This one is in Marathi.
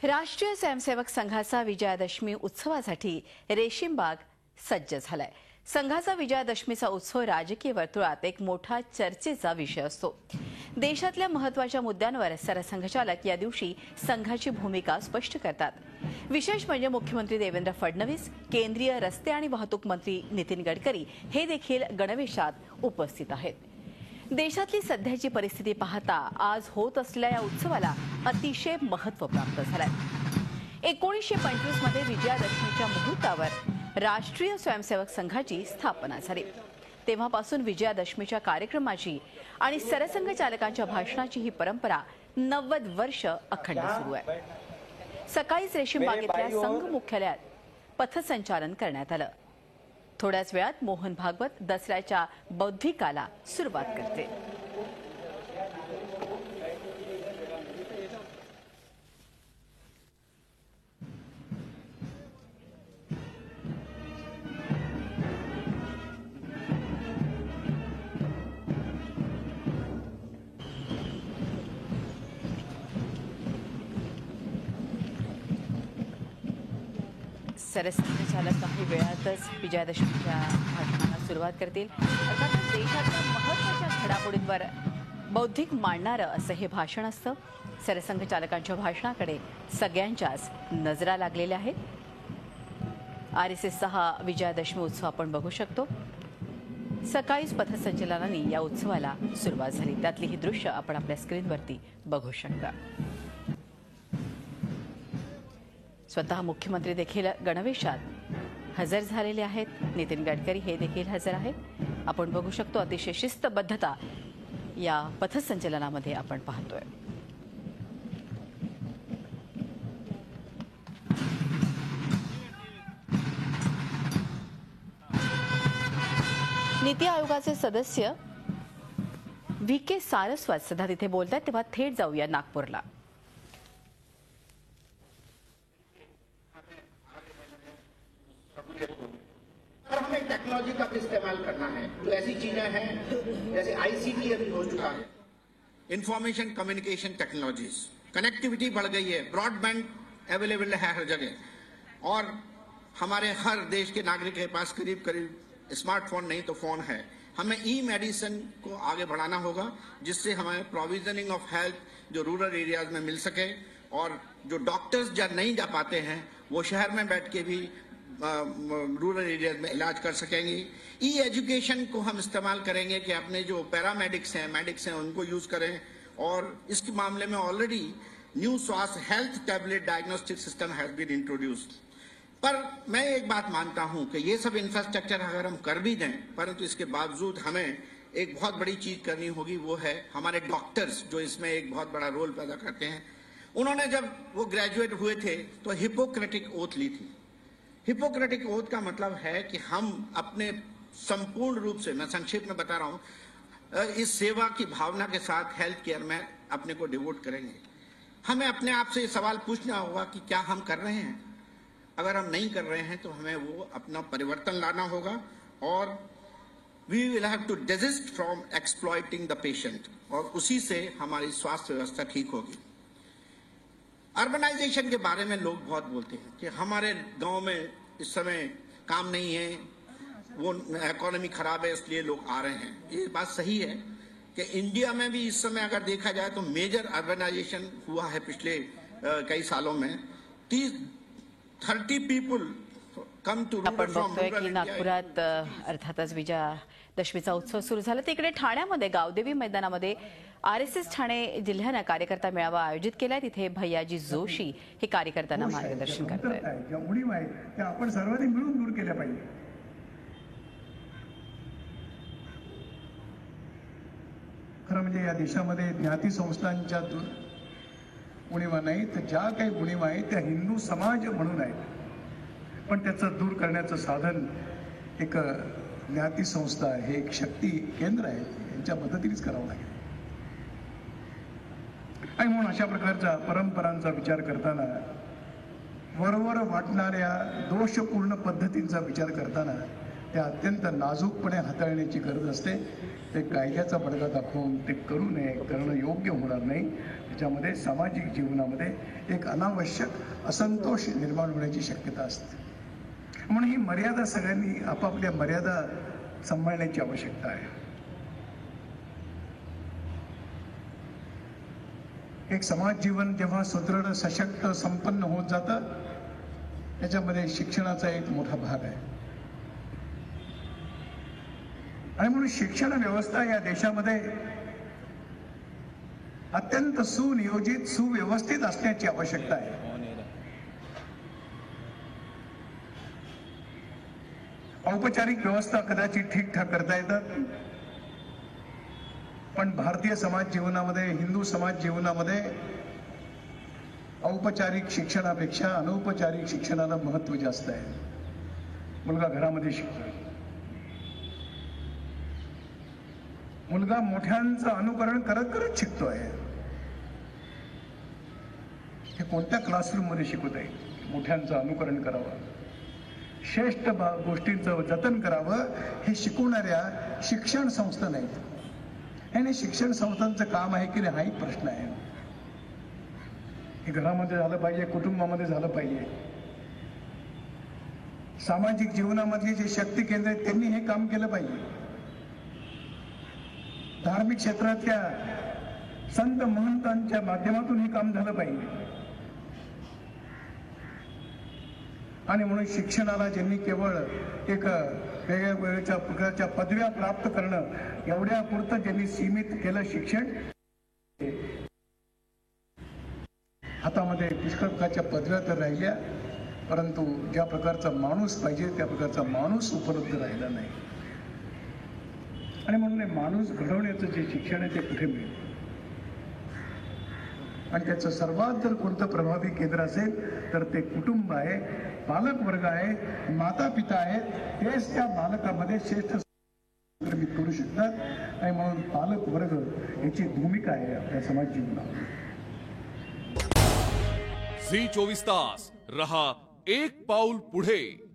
राष्ट्रीय स्वयंसेवक संघाचा विजयादशमी उत्सवासाठी रेशीमबाग सज्ज झालाय। संघाचा विजयादशमीचा उत्सव राजकीय वर्तुळात एक मोठा चर्चेचा विषय असतो। देशातल्या महत्त्वाच्या मुद्द्यांवर सरसंघचालक या दिवशी संघाची भूमिका स्पष्ट करतात। विशेष म्हणजे मुख्यमंत्री देवेंद्र फडणवीस, केंद्रीय रस्ते आणि वाहतूक मंत्री नितीन गडकरी हे देखील गणवेशात उपस्थित आहेत। देशातली सध्याची परिस्थिती पाहता आज होत असलेल्या या उत्सवाला अतिशय महत्त्व प्राप्त झालंय। 1925 मध्ये विजयादशमीच्या मुहूर्तावर राष्ट्रीय स्वयंसेवक संघाची स्थापना झाली। तेव्हापासून विजयादशमीच्या कार्यक्रमाची आणि सरसंघचालकांच्या भाषणाची ही परंपरा 90 वर्ष अखंड सुरू आहे। सकाळीच रेशीमबागेतल्या संघ मुख्यालयात पथसंचालन करण्यात आलं। थोड्याच वेळात मोहन भागवत दसऱ्याच्या बौद्धिकाला सुरुवात करते। सरसंघचालक काही वेळातच विजयादशमीच्या भाषणाला सुरुवात करतील। अर्थातच देशातल्या महत्त्वाच्या घडामोडींवर बौद्धिक मांडणारं असं हे भाषण असतं। सरसंघचालकांच्या भाषणाकडे सगळ्यांच्याच नजरा लागलेल्या आहेत। RSSचा हा विजयादशमी उत्सव आपण बघू शकतो। सकाळीच पथसंचलनाने या उत्सवाला सुरुवात झाली। त्यातली ही दृश्य आपण आपल्या स्क्रीनवरती बघू शकता। स्वतः मुख्यमंत्री देखील गणवेशात हजर झालेले आहेत। नितीन गडकरी हे देखील हजर आहेत। आपण बघू शकतो अतिशय शिस्तबद्धता या पथसंचलनामध्ये आपण पाहतोय। नीती आयोगाचे सदस्य VK सारस्वत सध्या तिथे बोलतात, तेव्हा थेट जाऊया नागपूरला। हमें टेक्नोलॉजी का भी इस्तेमाल करना है। तो ऐसी चीजें हैं जैसे ICT अभी हो चुका है, इंफॉर्मेशन कम्युनिकेशन टेक्नोलॉजीज, कनेक्टिविटी बढ़ गई है, ब्रॉडबैंड अवेलेबल है हर जगह, और हमारे हर देश के नागरिक के पास करीब करीब स्मार्टफोन नहीं तो फोन है। हमें ई-मेडिसिन को आगे बढ़ाना होगा, जिससे हमें प्रोविजनिंग ऑफ हेल्थ जो रूरल एरियाज में मिल सके, और जो डॉक्टर्स जब नहीं जा पाते हैं वो शहर में बैठ के भी रूरल एरियाज में इलाज कर सकेंगे। ई-एजुकेशन को हम इस्तेमाल करेंगे कि अपने जो पैरामेडिक्स हैं, मेडिक्स हैं, उनको यूज करें। और इसके मामले में ऑलरेडी न्यू स्वास्थ्य health tablet diagnostic system has been introduced. पर मैं एक बात मानता हूं कि ये सब इंफ्रास्ट्रक्चर अगर हम कर भी दें, परंतु इसके बावजूद हमें एक बहुत बड़ी चीज करनी होगी, वो है हमारे डॉक्टर्स जो इसमें एक बहुत बड़ा रोल पैदा करते हैं। उन्होंने जब वो ग्रेजुएट हुए थे तो हिपोक्रेटिक ओथ ली थी। हिपोक्रेटिक ओथ का मतलब है कि हम अपने संपूर्ण रूप से, मैं संक्षेप में बता रहा हूं, इस सेवा की भावना के साथ हेल्थ केयर में अपने को डिवोट करेंगे। हमें अपने आप से सवाल पूछना होगा कि क्या हम कर रहे हैं। अगर हम नहीं कर रहे हैं तो हमें वो अपना परिवर्तन लाना होगा, और we will have to desist from exploiting the patient, और उसी से हमारी स्वास्थ्य व्यवस्था ठीक होगी। अर्बनाइजेशन के बारे में लोग बहुत बोलते हैं कि हमारे गांव में इस समय काम नहीं है, वो इकोनॉमी खराब है, इसलिए लोग आ रहे हैं। ये बात सही है कि इंडिया में भी इस समय अगर देखा जाए तो मेजर अर्बनाइजेशन हुआ है पिछले कई सालों में। 30 पीपल कम टू आपण बघतोय की नागपुरात अर्थातच विजयादशमीचा उत्सव सुरू झाला। तिकडे ठाण्यामध्ये गावदेवी मैदानामध्ये RSS ठाणे जिल्ह्याने कार्यकर्ता मेळावा आयोजित केलाय। तिथे भैयाजी जोशी हे कार्यकर्त्यांना मार्गदर्शन करतायत। ज्या उणीव आहेत त्या आपण सर्वांनी मिळून दूर केल्या पाहिजे। खरं म्हणजे या देशामध्ये ज्ञाती संस्थांच्या उणीवा नाही, तर ज्या काही उणीवा आहेत त्या हिंदू समाज म्हणून आहेत, पण त्याचं दूर करण्याचं साधन एक ज्ञाती संस्था, हे एक शक्ती केंद्र आहे, यांच्या मदतीनेच करावं लागेल। आणि म्हणून अशा प्रकारच्या परंपरांचा विचार करताना, वरवर वाटणाऱ्या दोषपूर्ण पद्धतींचा विचार करताना त्या अत्यंत नाजूकपणे हाताळण्याची गरज असते। ते कायद्याचा बडगा दाखवून ते करू नये, करणं योग्य होणार नाही. त्याच्यामध्ये सामाजिक जीवनामध्ये एक अनावश्यक असंतोष निर्माण होण्याची शक्यता असते. म्हणून ही मर्यादा सगळ्यांनी आपापल्या मर्यादा सांभाळण्याची आवश्यकता आहे. एक समाज जीवन जेव्हा सुदृढ, सशक्त, संपन्न होत जातं, त्याच्यामध्ये शिक्षणाचा एक मोठा भाग आहे. आणि म्हणून शिक्षण व्यवस्था या देशामध्ये अत्यंत सुनियोजित, सुव्यवस्थित असण्याची आवश्यकता आहे. औपचारिक व्यवस्था कदाचित ठीकठाक करता येतात, पण भारतीय समाज जीवनामध्ये, हिंदू समाज जीवनामध्ये औपचारिक शिक्षणापेक्षा अनौपचारिक शिक्षणाला महत्त्व जास्त आहे. मुलगा घरामध्ये शिकतोय, मुलगा मोठ्यांचं अनुकरण करत करत शिकतोय. हे कोणत्या क्लासरूम मध्ये शिकवत आहे? मोठ्यांचं अनुकरण करावं, श्रेष्ठ गोष्टींचं जतन करावं, हे शिकवणाऱ्या शिक्षण संस्था नाहीत. आणि शिक्षण संस्थांचं काम आहे की नाही हाही प्रश्न आहे. हे घरामध्ये झालं पाहिजे, कुटुंबामध्ये झालं पाहिजे. सामाजिक जीवनामधली जे शक्ती केंद्र आहेत त्यांनी हे काम केलं पाहिजे. धार्मिक क्षेत्रातल्या संत महंतांच्या माध्यमातून हे काम झालं पाहिजे. आणि म्हणून शिक्षणाला ज्यांनी केवळ एक वेगवेगळ्या प्रकारच्या पदव्या प्राप्त करणं एवढ्या पुरतं ज्यांनी सीमित केलं शिक्षण, हातामध्ये पुष्कळच्या पदव्या तर राहिल्या, परंतु ज्या प्रकारचा माणूस पाहिजे त्या प्रकारचा माणूस उपलब्ध राहिला नाही. आणि म्हणून माणूस घडवण्याचं जे शिक्षण आहे ते कुठे मिळेल? आणि त्याचं सर्वात जर कोणतं प्रभावी केंद्र असेल तर ते कुटुंब आहे, पालक वर्ग आहे, माता पिता आहेत. तेच त्या बालकामध्ये श्रेष्ठ निर्मित करू शकतात. आणि म्हणून पालक वर्ग याची भूमिका आहे आपल्या समाज जीवनात. झी 24 तास रहा एक पाऊल पुढे.